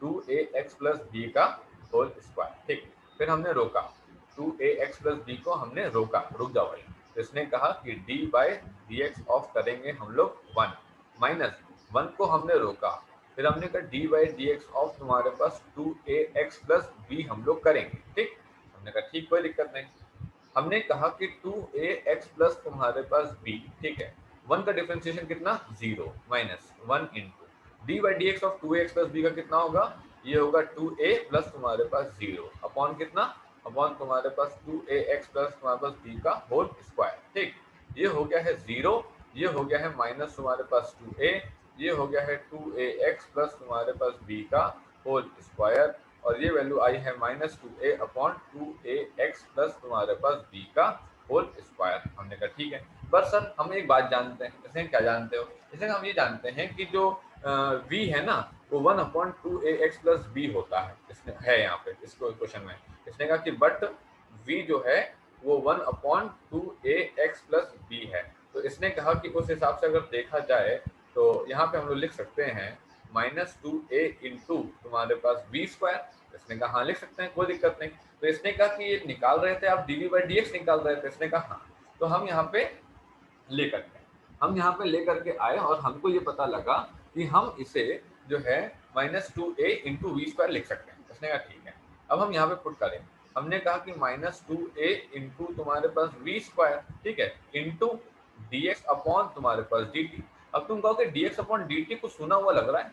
2ax plus b का होल स्क्वायर, ठीक। फिर हमने रोका 2ax प्लस b को, हमने रोका, रुक जाओ भाई। तो इसने कहा कि d बाई dx ऑफ करेंगे हम लोग 1, माइनस 1 को हमने रोका, फिर हमने कहा d बाई dx ऑफ तुम्हारे पास 2ax प्लस b हम लोग करेंगे, ठीक। हमने कहा ठीक कोई दिक्कत नहीं। हमने कहा कि 2ax प्लस तुम्हारे पास b, ठीक है, 1 का डिफरेंशिएशन कितना 0 minus 1 into D by D x of 2ax plus b का कितना होगा, ये होगा 2a प्लस तुम्हारे पास 0 अपॉन कितना, अपॉन तुम्हारे पास 2ax प्लस तुम्हारे पास b का होल स्क्वायर, ठीक। ये हो गया है 0, ये हो गया है माइनस तुम्हारे पास 2a, ये हो गया है 2ax प्लस तुम्हारे पास b का होल स्क्वायर, और ये वैल्यू आई है -2a अपॉन 2ax प्लस तुम्हारे पास b का होल स्क्वायर। हमने कहा ठीक है। पर सर हम एक बात जानते हैं, इसमें क्या जानते हो, इसमें हम ये जानते हैं कि जो v है ना वो 1 अपॉन 2ax प्लस b होता है, इसमें है यहाँ पे इस क्वेश्चन में। इसने कहा कि बट v जो है वो 1 अपॉन 2ax प्लस b है। तो इसने कहा कि उस हिसाब से अगर देखा जाए तो यहाँ पे हम लोग लिख सकते हैं -2a इंटू तुम्हारे पास b स्क्वायर। इसने कहा हाँ लिख सकते हैं कोई दिक्कत नहीं। तो इसने कहा कि ये निकाल रहे थे आप dv बाई dx निकाल रहे थे, इसने कहा हाँ। तो हम यहाँ पे लेकर के आए और हमको ये पता लगा कि हम इसे जो है -2a इंटू वी स्क्वायर लिख सकते हैं। इसने कहा ठीक है। अब हम यहाँ पे पुट करें, हमने कहा कि -2a इंटू तुम्हारे पास वी स्क्वायर, ठीक है, इंटू dx अपॉन तुम्हारे पास dt। अब तुम कहोगे dx अपॉन dt कुछ सुना हुआ लग रहा है,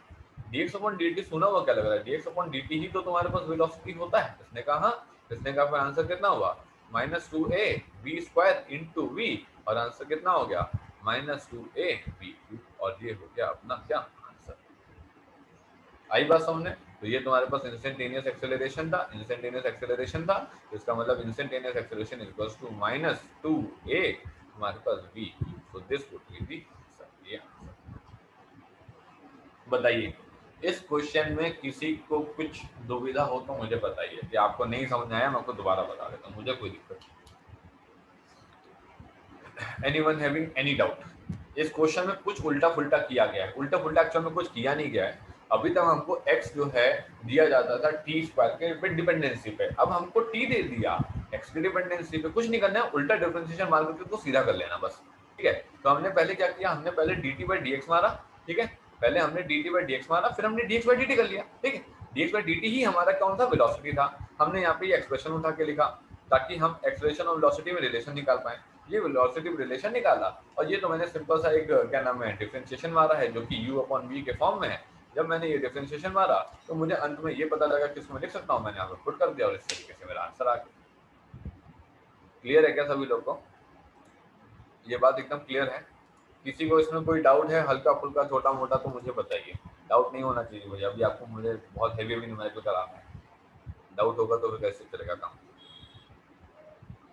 dx अपॉन dt सुना हुआ क्या लग रहा है, dx अपॉन dt ही तो तुम्हारे पास वेलोसिटी होता है। इसने कहा हाँ। इसने कहा फिर आंसर कितना हुआ -2a v square into v, और आंसर कितना हो गया -2a v क्यूब, और ये हो गया अपना क्या आंसर। आई बात समझने? तो ये तुम्हारे पास इंस्टेंटेनियस एक्सेलरेशन था, तो इसका मतलब instantaneous acceleration is equals to -2a हमारे पास v, so this would be the answer. ये आंसर। बताइए इस क्वेश्चन में किसी को कुछ दुविधा हो तो मुझे बताइए, कि आपको नहीं समझ आया मैं आपको दोबारा बता देता हूँ, मुझे कोई दिक्कत नहीं। Anyone having any doubt? इस क्वेश्चन में कुछ उल्टा फुल्टा किया गया है, उल्टा फुल्टा एक्चुअल में कुछ किया नहीं गया है। अभी तक हमको x जो है दिया जाता था t स्क्वायर के डिपेंडेंसी पे, अब हमको t दे दिया x की डिपेंडेंसी पे। कुछ नहीं करना है, उल्टा डिफरेंशिएशन मार करके तो सीधा कर लेना बस, ठीक है। तो हमने पहले क्या किया, हमने पहले dt बाई dx मारा, ठीक है, पहले हमने dt बाई dx मारा, फिर हमने dx बाई dt कर लिया, ठीक है। dx बाई dt ही हमारा कौन था, वेलोसिटी था। हमने यहाँ पे ये एक्सप्रेशन उठा के लिखा ताकि हम एक्सेलरेशन और वेलोसिटी में रिलेशन निकाल पाए। ये वेलोसिटी में रिलेशन निकाला, और ये तो मैंने सिंपल सा एक क्या नाम है डिफरेंशिएशन मारा है, जो कि u अपॉन v के फॉर्म में है। जब मैंने ये डिफरेंशिएशन मारा तो मुझे अंत में ये पता लगा कि इसमें लिख सकता हूँ, मैंने यहाँ पर पुट कर दिया और इस तरीके से मेरा आंसर आ गया। क्लियर है क्या सभी लोग को? ये बात एकदम क्लियर है? किसी को इसमें कोई डाउट है हल्का फुल्का छोटा मोटा तो मुझे बताइए। डाउट नहीं होना चाहिए मुझे, अभी आपको मुझे बहुत हैवी न्यूमेरिकल कराना है, डाउट होगा तो फिर कैसे चलेगा काम।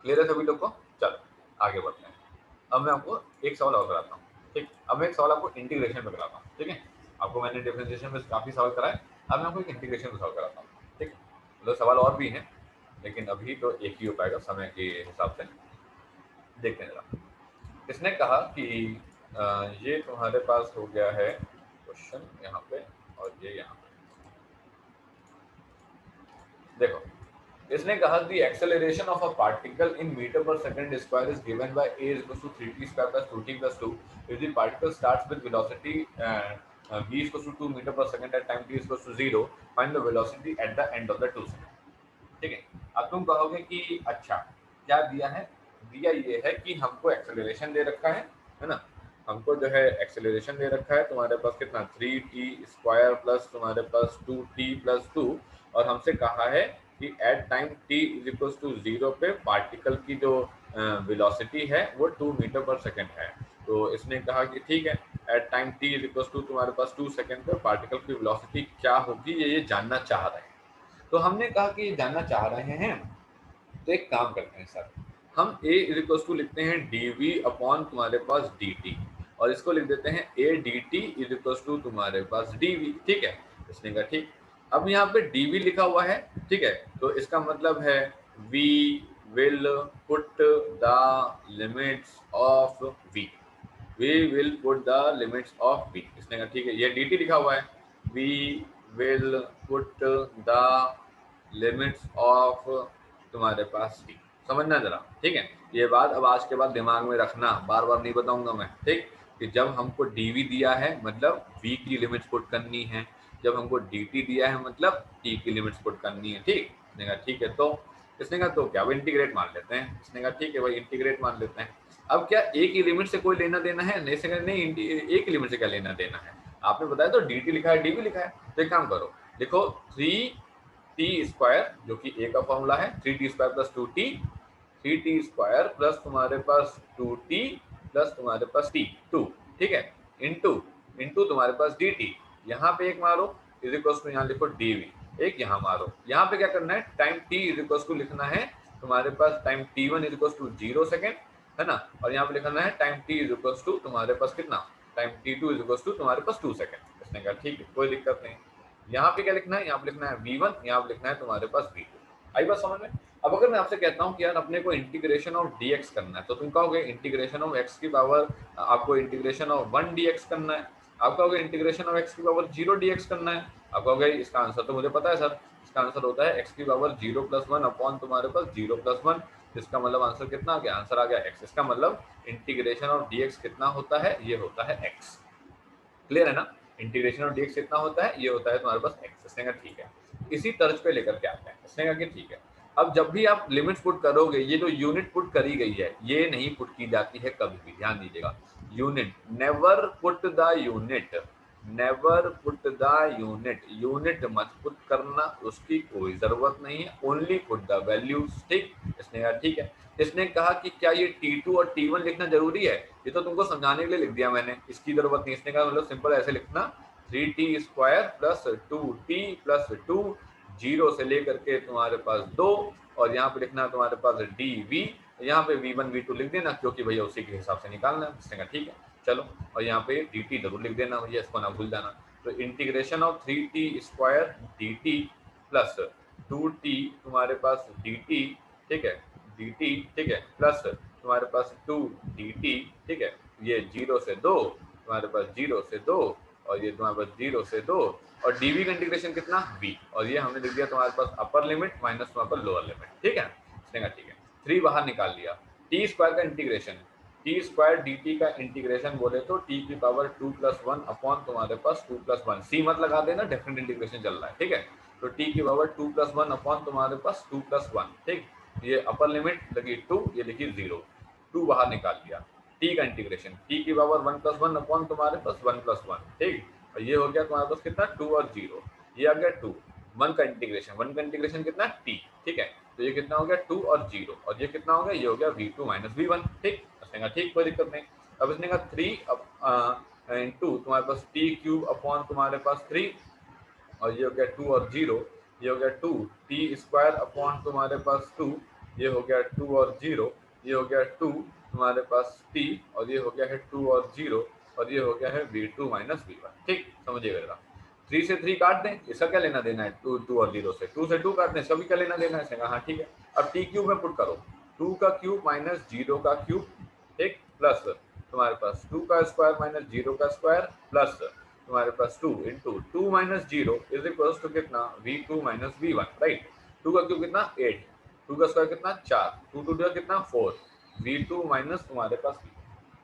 क्लियर है सभी लोग को? चलो आगे बढ़ते हैं। अब मैं आपको एक सवाल और कराता हूँ, ठीक। अब मैं एक सवाल आपको इंटीग्रेशन में कराता हूँ, ठीक है। आपको मैंने डिफरेंशिएशन में काफ़ी सवाल कराए, अब मैं आपको एक इंटीग्रेशन में सवाल कराता हूँ, ठीक है। मतलब सवाल और भी हैं लेकिन अभी तो एक ही हो पाएगा समय के हिसाब से। देखते हैं जरा। इसने कहा कि ये तुम्हारे पास हो गया है क्वेश्चन यहाँ पे और ये यहाँ पे। देखो इसने कहा the acceleration of a particle in metre per second square is given by a equals to 3t square plus 2t plus 2 if the particle starts with velocity v equals to 2 metre per second at time t equals to 0 find the velocity at the end of the 2 second. ठीक है, अब तुम कहोगे कि अच्छा क्या दिया है? दिया ये है कि हमको एक्सेलरेशन दे रखा है ना, हमको जो है एक्सेलरेशन दे रखा है तुम्हारे पास कितना 3t स्क्वायर प्लस तुम्हारे पास 2t प्लस 2 और हमसे कहा है कि at time t is equals to 0 पे पार्टिकल की जो वेलोसिटी है वो 2 मीटर पर सेकंड है। तो इसने कहा कि ठीक है at time t is equals to तुम्हारे पास 2 सेकंड पे पार्टिकल की वेलोसिटी क्या होगी ये जानना चाह रहे हैं। तो हमने कहा कि ये जानना चाह रहे हैं तो एक काम करते हैं सर, हम a इज इक्वल्स टू लिखते हैं dv अपॉन तुम्हारे पास dt और इसको लिख देते हैं a dt is equals to तुम्हारे पास dv। ठीक है, इसने कहा ठीक। अब यहाँ पे dv लिखा हुआ है, ठीक है, तो इसका मतलब है we will put the limits of v, we will put the limits of v। इसने कहा ठीक है, ये dt लिखा हुआ है, we will put the limits of तुम्हारे पास t। समझना जरा, ठीक है। ये बात अब आज के बाद दिमाग में रखना, बार बार नहीं बताऊंगा मैं, ठीक। कि जब हमको dv दिया है मतलब v की लिमिट्स पुट करनी है, जब हमको dt दिया है मतलब t की लिमिट्स पुट करनी है, ठीक। इसने कहा ठीक है, तो इसने कहा तो क्या अब इंटीग्रेट मान लेते हैं। इसने कहा ठीक है भाई इंटीग्रेट मान लेते हैं। अब क्या a की लिमिट से कोई लेना देना है? नहीं, इसने नहीं, a की लिमिट से क्या लेना देना है? आपने बताया तो dt लिखा है dv लिखा है, तो एक काम करो, देखो 3t स्क्वायर जो कि a का फॉर्मूला है 3t square plus 2t, 3t square plus तुम्हारे पास 2t प्लस तुम्हारे पास t 2, ठीक है, इनटू तुम्हारे पास dt, यहाँ पे एक मारो इज इक्वल्स टू यहाँ लिखो dv, एक यहाँ मारो, यहाँ पे क्या करना है time t is equals to लिखना है तुम्हारे पास time t1 is equals to 0 second है ना, और यहाँ पे लिखना है time t is equals to तुम्हारे पास कितना time t2 is equals to तुम्हारे पास 2 सेकंड। इसने कहा ठीक है कोई दिक्कत नहीं। यहाँ पे क्या लिखना है? यहाँ पे लिखना है v1, यहाँ पे लिखना है तुम्हारे पास v2। आई बात समझ में? अब अगर मैं आपसे कहता हूँ कि यार अपने को इंटीग्रेशन ऑफ dx करना है तो तुम कहोगे इंटीग्रेशन ऑफ x की पावर आपको इंटीग्रेशन ऑफ 1 dx करना है, आप कहोगे इंटीग्रेशन ऑफ x की पावर 0 dx करना है, आप कहोगे इसका आंसर तो मुझे पता है सर, इसका आंसर होता है x की पावर 0 प्लस 1 अपॉन तुम्हारे पास 0 प्लस 1। इसका मतलब आंसर कितना आ गया? आंसर आ गया x। इसका मतलब इंटीग्रेशन ऑफ dx कितना होता है? ये होता है x। क्लियर है ना? इंटीग्रेशन ऑफ dx कितना होता है? ये होता है तुम्हारे पास x। इसने कहा ठीक है, इसी तर्ज पे लेकर के आते हैं। इसने कहा कि ठीक है, अब जब भी आप लिमिट्स पुट करोगे ये जो यूनिट पुट करी गई है ये नहीं पुट की जाती है कभी भी, ध्यान दीजिएगा। Unit, never put the unit, never put the unit, unit मत पुट करना, उसकी कोई जरूरत नहीं है, ओनली पुट द वैल्यूज, ठीक। इसने कहा ठीक है। इसने कहा कि क्या ये T2 और T1 लिखना जरूरी है? ये तो तुमको समझाने के लिए लिख दिया मैंने, इसकी जरूरत नहीं। इसने कहा मतलब सिंपल ऐसे लिखना 3t square plus 2t plus 2 0 से लेकर के तुम्हारे पास 2 और यहाँ पे लिखना तुम्हारे पास dv, यहाँ पे v1 v2 लिख देना क्योंकि भैया उसी के हिसाब से निकालना है। इसने कहा ठीक है चलो, और यहाँ पे dt जरूर लिख देना भैया, इसको ना भूल जाना। तो integration of 3t square dt plus 2t तुम्हारे पास dt, ठीक है, dt, ठीक है, प्लस तुम्हारे पास 2 dt, ठीक है, ये 0 से 2 तुम्हारे पास 0 से 2 और ये तुम्हारे पास 0 से 2 और dv का इंटीग्रेशन कितना v, और ये हमने लिख दिया तुम्हारे पास अपर लिमिट माइनस तुम्हारे पास लोअर लिमिट, ठीक है। इसने कहा ठीक है, 3 बाहर निकाल लिया। t स्क्वायर का इंटीग्रेशन, t स्क्वायर dt का इंटीग्रेशन बोले तो t की पावर 2 प्लस 1 अपॉन तुम्हारे पास 2 प्लस 1, c मत लगा देना, डेफिनेट इंटीग्रेशन चल रहा है, ठीक है। तो t की पावर 2 प्लस 1 अपॉन तुम्हारे पास 2 प्लस 1, ठीक, ये अपर लिमिट लगी 2, ये लिखी 0, 2 बाहर निकाल लिया। t का इंटीग्रेशन, t की पावर 1 प्लस 1 अपॉन तुम्हारे पास 1 प्लस 1, ठीक, और ये हो गया तुम्हारे पास कितना 2 और 0, ये आ गया 2, 1 का इंटीग्रेशन कितना t, ठीक है। तो ये कितना हो गया 2 और 0, और ये कितना हो गया, ये हो गया v2 माइनस v1, ठीक। इसने कहा ठीक, कोई दिक्कत नहीं। अब इसने कहा 3 इंटू तुम्हारे पास t क्यूब अपॉन तुम्हारे पास 3, और ये हो गया 2 और 0, ये हो गया 2 t स्क्वायर अपॉन तुम्हारे पास 2, ये हो गया 2 और 0, ये हो गया 2 तुम्हारे पास t, और ये हो गया है 2 और 0, और ये हो गया है v2 माइनस v1, ठीक, समझिएगा जरा। 3 से 3 काट दें, इसका क्या लेना देना है, 2 और 0 से 2 से 2 काट दें, इसका भी क्या लेना देना है, हाँ ठीक है। अब t क्यूब में पुट करो, 2 का क्यूब माइनस 0 का क्यूब, ठीक, प्लस तुम्हारे पास 2 का स्क्वायर माइनस 0 का स्क्वायर, प्लस तुम्हारे पास 2 into 2 minus 0 is equals to कितना, v2 माइनस v1, राइट। 2 का क्यूब कितना 8, 2 का स्क्वायर कितना 4, 2 टू कितना 4, v2 माइनस तुम्हारे पास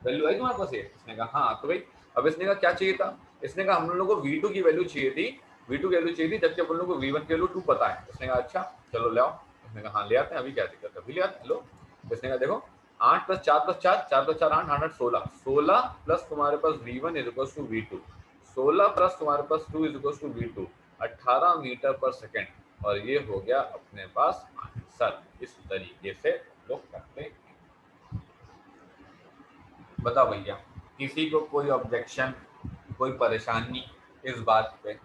वैल्यू आई तुम्हारे पास ये। इसने कहा हाँ, तो भाई अब इसने कहा क्या चाहिए था, इसने कहा हम लोगों को v2 की वैल्यू चाहिए थी, v2 की वैल्यू चाहिए थी, जबकि अपन लोगों को v1 की वैल्यू 2 पता है। इसने कहा अच्छा चलो ले आओ। इसने कहा हाँ ले आते हैं, अभी क्या दिक्कत है, अभी ले आते हैं। लो, इसने कहा देखो 8 + 4 + 4, 4 + 4 8, 8 16, 16 प्लस तुम्हारे पास v1 is equal to v2, 16 plus तुम्हारे पास 2 is equal to v2, 18 metre per second, और ये हो गया अपने पास आंसर। इस तरीके से लोग करते हैं। बताओ भैया, किसी को कोई ऑब्जेक्शन, कोई परेशानी इस बात पे?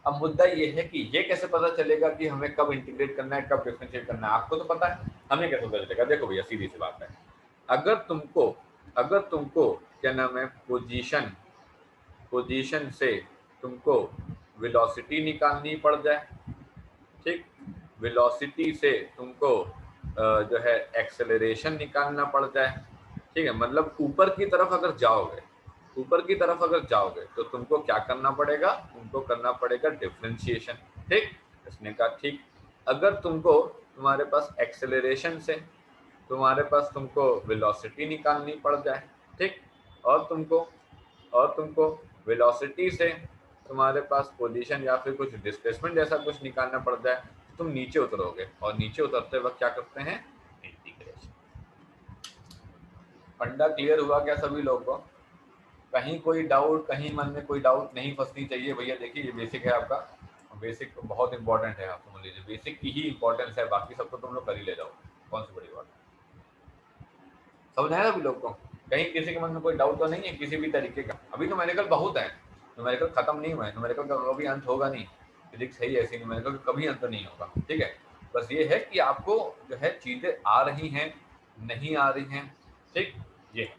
अब मुद्दा ये है कि ये कैसे पता चलेगा कि हमें कब इंटीग्रेट करना है, कब डिफरेंशिएट करना है, आपको तो पता है, हमें कैसे पता चलेगा? देखो भैया सीधी सी बात है, अगर तुमको क्या नाम है, पोजीशन से तुमको वेलोसिटी निकालनी पड़ जाए, ठीक, वेलोसिटी से तुमको जो है एक्सेलरेशन निकालना पड़ जाए, ठीक है, मतलब ऊपर की तरफ अगर जाओगे तो तुमको क्या करना पड़ेगा, तुमको करना पड़ेगा डिफरेंशिएशन, ठीक। इसने कहा ठीक। अगर तुमको तुम्हारे पास एक्सेलरेशन से तुम्हारे पास तुमको वेलोसिटी निकालनी पड़ जाए, ठीक, और तुमको वेलोसिटी से तुम्हारे पास पोजीशन या फिर कुछ डिस्प्लेसमेंट जैसा कुछ निकालना पड़ जाए, तो तुम नीचे उतरोगे, और नीचे उतरते वक्त क्या करते हैं, इंटीग्रेशन। फंडा क्लियर हुआ क्या सभी लोगों को? कहीं कोई डाउट, कहीं मन में कोई डाउट नहीं फंसनी चाहिए भैया। देखिए ये बेसिक है आपका, बेसिक बहुत इंपॉर्टेंट है, आप समझ लीजिए बेसिक की ही इंपॉर्टेंस है, बाकी सबको तुम लोग कर ही ले जाओ, कौन सी बड़ी बात है। समझ आया अभी लोग को? कहीं किसी के मन में कोई डाउट तो नहीं है किसी भी तरीके का? अभी न्यूमेरिकल बहुत है, न्यूमेरिकल खत्म नहीं हुआ है, न्यूमेरिकल का कभी अंत होगा नहीं, फिजिक्स है ही ऐसी, न्यूमेरिकल का कभी अंत नहीं होगा, ठीक है। बस ये है कि आपको जो है चीज़ें आ रही हैं, नहीं आ रही हैं, ठीक, ये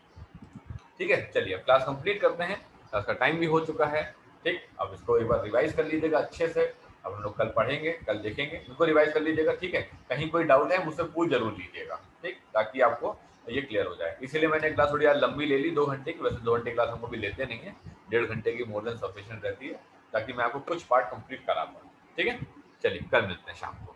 ठीक है। चलिए अब क्लास कंप्लीट करते हैं, क्लास का टाइम भी हो चुका है, ठीक। अब इसको एक बार रिवाइज कर लीजिएगा अच्छे से, अब हम लोग कल पढ़ेंगे, कल देखेंगे, इसको रिवाइज कर लीजिएगा, ठीक है। कहीं कोई डाउट है मुझसे पूछ जरूर लीजिएगा, ठीक, ताकि आपको ये क्लियर हो जाए। इसीलिए मैंने क्लास थोड़ी आज लंबी ले ली, 2 घंटे की, वैसे 2 घंटे क्लास हमको भी लेते नहीं है, 1.5 घंटे की मोर देन सफिशिएंट रहती है, ताकि मैं आपको कुछ पार्ट कंप्लीट करा पाऊँ, ठीक है। चलिए कल मिलते हैं शाम को।